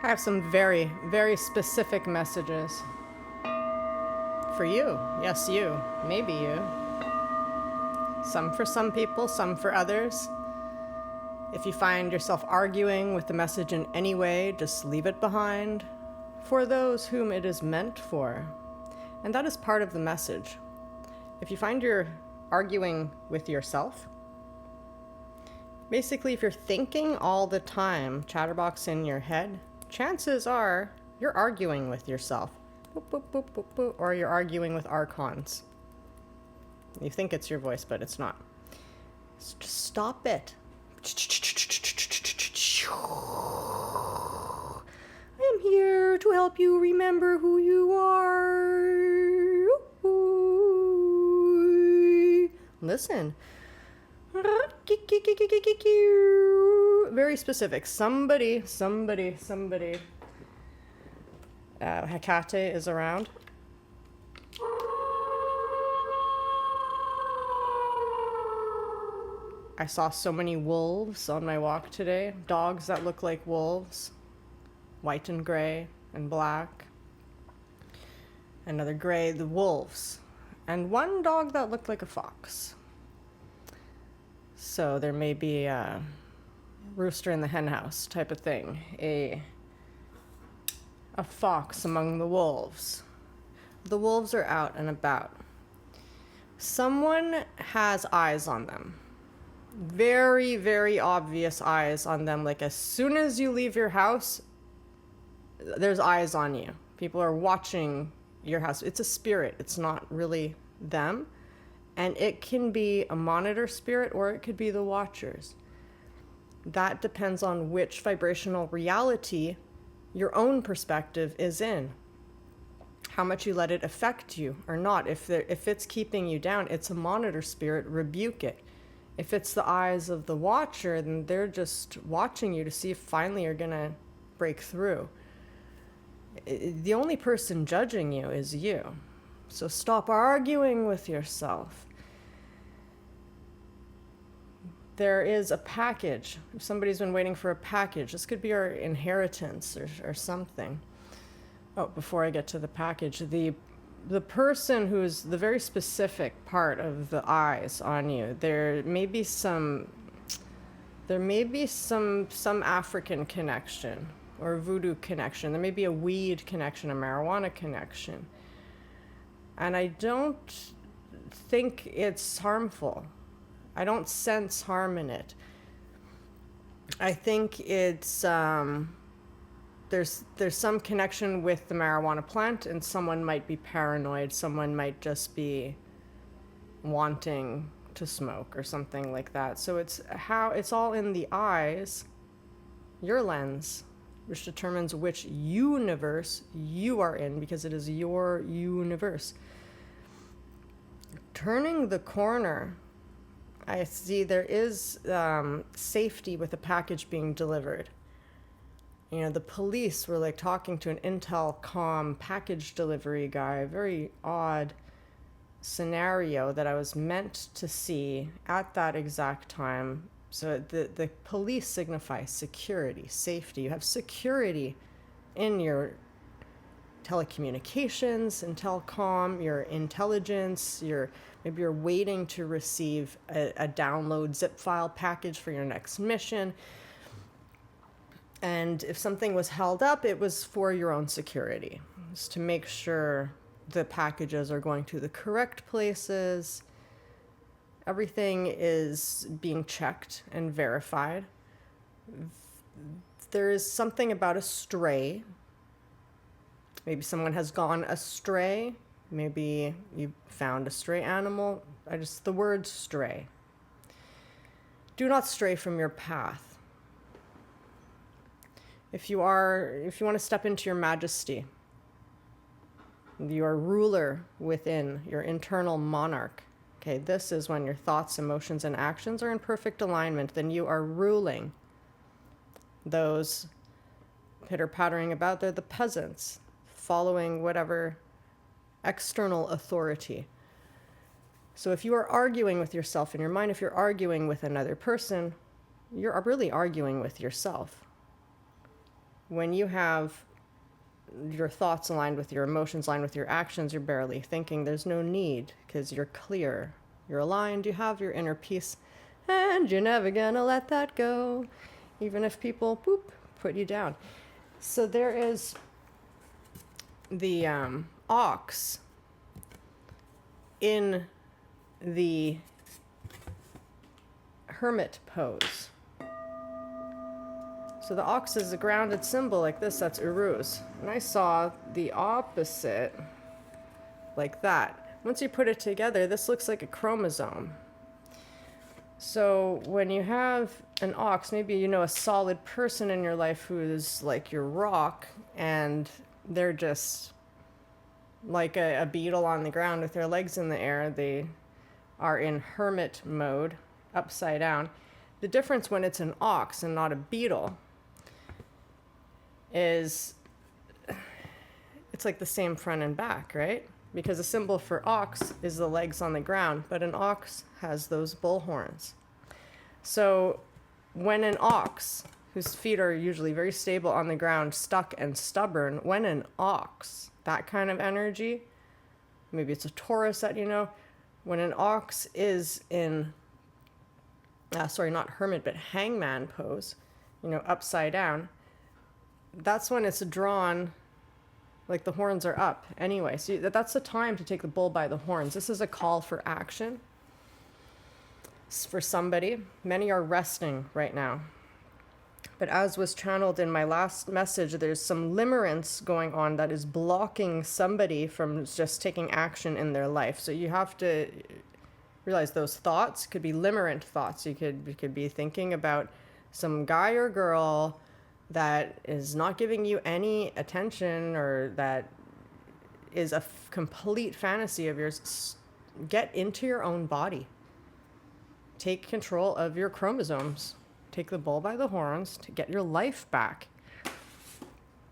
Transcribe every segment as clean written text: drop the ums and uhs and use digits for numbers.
I have some very, very specific messages for you. Yes, you. Maybe you. Some for some people, some for others. If you find yourself arguing with the message in any way, just leave it behind. For those whom it is meant for. And that is part of the message. If you find you're arguing with yourself, basically if you're thinking all the time, chatterbox in your head, chances are you're arguing with yourself. Boop, boop, boop, boop, boop, or you're arguing with archons. You think it's your voice, but it's not. Just stop it. I am here to help you remember who you are. Listen. Very specific. Somebody. Hecate is around. I saw so many wolves on my walk today. Dogs that look like wolves. White and gray and black. Another gray, the wolves. And one dog that looked like a fox. So there may be a rooster in the hen house type of thing. A fox among the wolves. The wolves are out and about. Someone has eyes on them. Very, very obvious eyes on them. Like as soon as you leave your house, there's eyes on you. People are watching your house. It's a spirit. It's not really them. And it can be a monitor spirit or it could be the watchers. That depends on which vibrational reality your own perspective is in. How much you let it affect you or not. If it's keeping you down, it's a monitor spirit, rebuke it. If it's the eyes of the watcher, then they're just watching you to see if finally you're going to break through. The only person judging you is you. So stop arguing with yourself. There is a package. If somebody's been waiting for a package, this could be our inheritance or something. Oh, before I get to the package, the person who's the very specific part of the eyes on you, there may be some African connection or voodoo connection. There may be a weed connection, a marijuana connection. And I don't think it's harmful. I don't sense harm in it. I think it's there's some connection with the marijuana plant, and someone might be paranoid. Someone might just be wanting to smoke or something like that. So it's all in the eyes, your lens, which determines which universe you are in, because it is your universe. Turning the corner, I see there is safety with a package being delivered. You know, the police were like talking to an Intel comm package delivery guy, a very odd scenario that I was meant to see at that exact time. So the police signify security, safety. You have security in your telecommunications and telecom, your intelligence, maybe you're waiting to receive a download zip file package for your next mission. And if something was held up, it was for your own security. It was to make sure the packages are going to the correct places. Everything is being checked and verified. There is something about a stray. Maybe someone has gone astray. Maybe you found a stray animal. The word stray. Do not stray from your path. If you want to step into your majesty, your ruler within, your internal monarch, okay, this is when your thoughts, emotions, and actions are in perfect alignment, then you are ruling. Those pitter-pattering about, they're the peasants, following whatever external authority. So if you are arguing with yourself in your mind, if you're arguing with another person, you're really arguing with yourself. when you have your thoughts aligned with your emotions, aligned with your actions, you're barely thinking. There's no need because you're clear, you're aligned, you have your inner peace, and you're never gonna let that go, even if people put you down. So there is the ox in the hermit pose. So the ox is a grounded symbol like this, that's Uruz. And I saw the opposite like that. Once you put it together, this looks like a chromosome. So when you have an ox, maybe you know a solid person in your life who is like your rock, and they're just like a beetle on the ground with their legs in the air. They are in hermit mode, upside down. The difference when it's an ox and not a beetle is it's like the same front and back, right? Because the symbol for ox is the legs on the ground, but an ox has those bull horns. So when an ox, whose feet are usually very stable on the ground, stuck and stubborn, when an ox, that kind of energy, maybe it's a Taurus that you know, when an ox is in, not hermit, but hangman pose, upside down, that's when it's drawn, like the horns are up anyway. So that's the time to take the bull by the horns. This is a call for action for somebody. Many are resting right now. But as was channeled in my last message, there's some limerence going on that is blocking somebody from just taking action in their life. So you have to realize those thoughts could be limerent thoughts. You could be thinking about some guy or girl that is not giving you any attention, or that is a complete fantasy of yours. Get into your own body. Take control of your chromosomes. Take the bull by the horns to get your life back.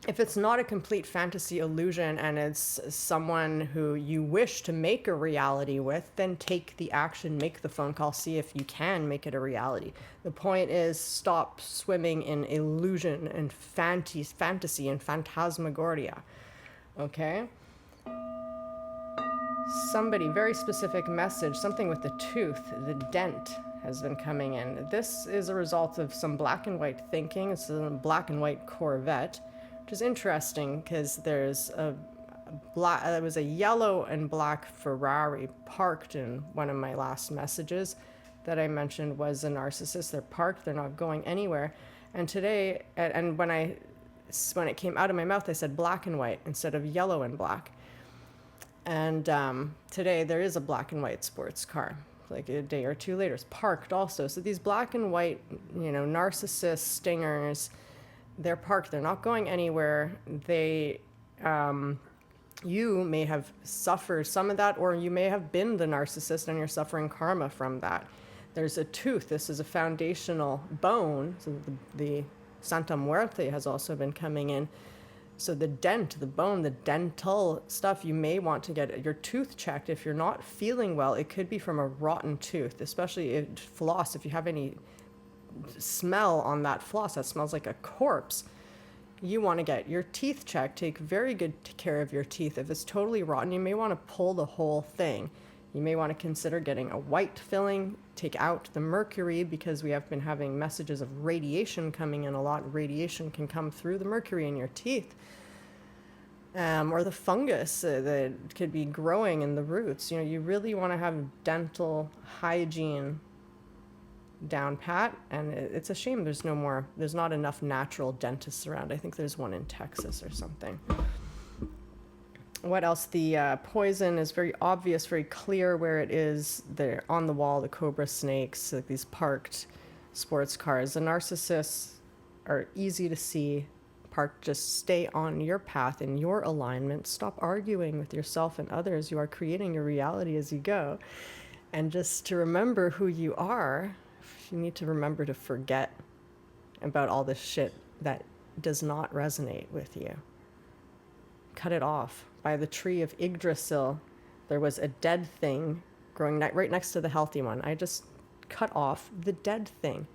If it's not a complete fantasy illusion and it's someone who you wish to make a reality with, then take the action, make the phone call, see if you can make it a reality. The point is, stop swimming in illusion and fantasy and phantasmagoria. Okay? Somebody, very specific message, something with the tooth, the dent has been coming in. This is a result of some black and white thinking. It's a black and white Corvette, which is interesting because there's there was a yellow and black Ferrari parked in one of my last messages that I mentioned was a narcissist. They're parked, they're not going anywhere. And today, and when it came out of my mouth, I said black and white instead of yellow and black. And today there is a black and white sports car, like a day or two later. It's parked also. So these black and white, narcissist stingers, they're parked. They're not going anywhere. You may have suffered some of that, or you may have been the narcissist and you're suffering karma from that. There's a tooth. This is a foundational bone. So the Santa Muerte has also been coming in. So the dent, the bone, the dental stuff, you may want to get your tooth checked. If you're not feeling well, it could be from a rotten tooth, especially floss. If you have any smell on that floss that smells like a corpse, you want to get your teeth checked. Take very good care of your teeth. If it's totally rotten, you may want to pull the whole thing. You may want to consider getting a white filling, take out the mercury, because we have been having messages of radiation coming in a lot. Radiation can come through the mercury in your teeth. Or the fungus that could be growing in the roots. You really want to have dental hygiene down pat, and it's a shame there's not enough natural dentists around. I think there's one in Texas or something. What else? The poison is very obvious, very clear where it is. They're on the wall, the cobra snakes, like these parked sports cars. The narcissists are easy to see. Parked, just stay on your path, in your alignment. Stop arguing with yourself and others. You are creating your reality as you go. And just to remember who you are, you need to remember to forget about all this shit that does not resonate with you. Cut it off. By the tree of Yggdrasil, there was a dead thing growing right next to the healthy one. I just cut off the dead thing.